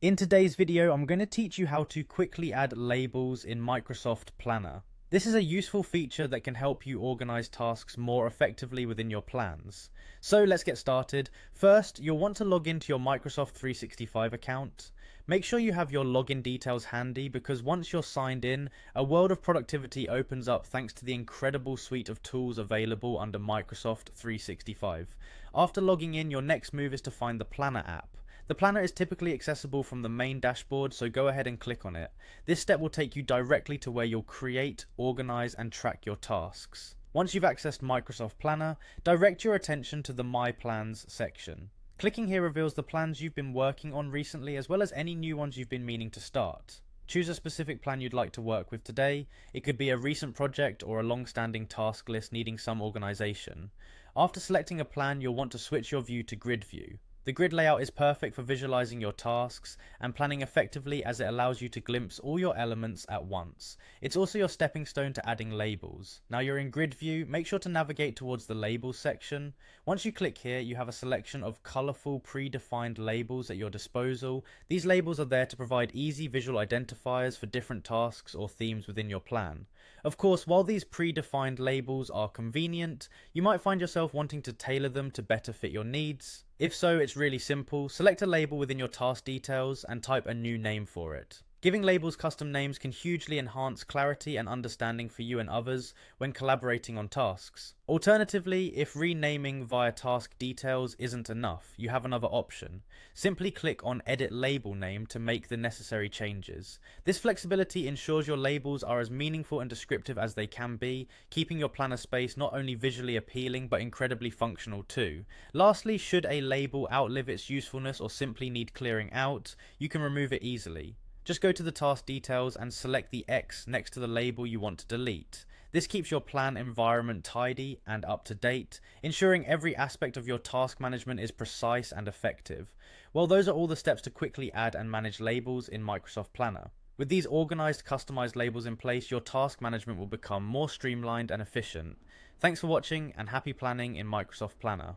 In today's video, I'm going to teach you how to quickly add labels in Microsoft Planner. This is a useful feature that can help you organize tasks more effectively within your plans. So let's get started. First, you'll want to log into your Microsoft 365 account. Make sure you have your login details handy because once you're signed in, a world of productivity opens up thanks to the incredible suite of tools available under Microsoft 365. After logging in, your next move is to find the Planner app. The planner is typically accessible from the main dashboard, so go ahead and click on it. This step will take you directly to where you'll create, organize, and track your tasks. Once you've accessed Microsoft Planner, direct your attention to the My Plans section. Clicking here reveals the plans you've been working on recently as well as any new ones you've been meaning to start. Choose a specific plan you'd like to work with today. It could be a recent project or a long-standing task list needing some organization. After selecting a plan, you'll want to switch your view to grid view. The grid layout is perfect for visualizing your tasks and planning effectively as it allows you to glimpse all your elements at once. It's also your stepping stone to adding labels. Now you're in grid view, make sure to navigate towards the labels section. Once you click here, you have a selection of colorful predefined labels at your disposal. These labels are there to provide easy visual identifiers for different tasks or themes within your plan. Of course, while these predefined labels are convenient, you might find yourself wanting to tailor them to better fit your needs. If so, it's really simple. Select a label within your task details and type a new name for it. Giving labels custom names can hugely enhance clarity and understanding for you and others when collaborating on tasks. Alternatively, if renaming via task details isn't enough, you have another option. Simply click on Edit Label Name to make the necessary changes. This flexibility ensures your labels are as meaningful and descriptive as they can be, keeping your planner space not only visually appealing but incredibly functional too. Lastly, should a label outlive its usefulness or simply need clearing out, you can remove it easily. Just go to the task details and select the X next to the label you want to delete. This keeps your plan environment tidy and up to date, ensuring every aspect of your task management is precise and effective. Well, those are all the steps to quickly add and manage labels in Microsoft Planner. With these organized, customized labels in place, your task management will become more streamlined and efficient. Thanks for watching and happy planning in Microsoft Planner.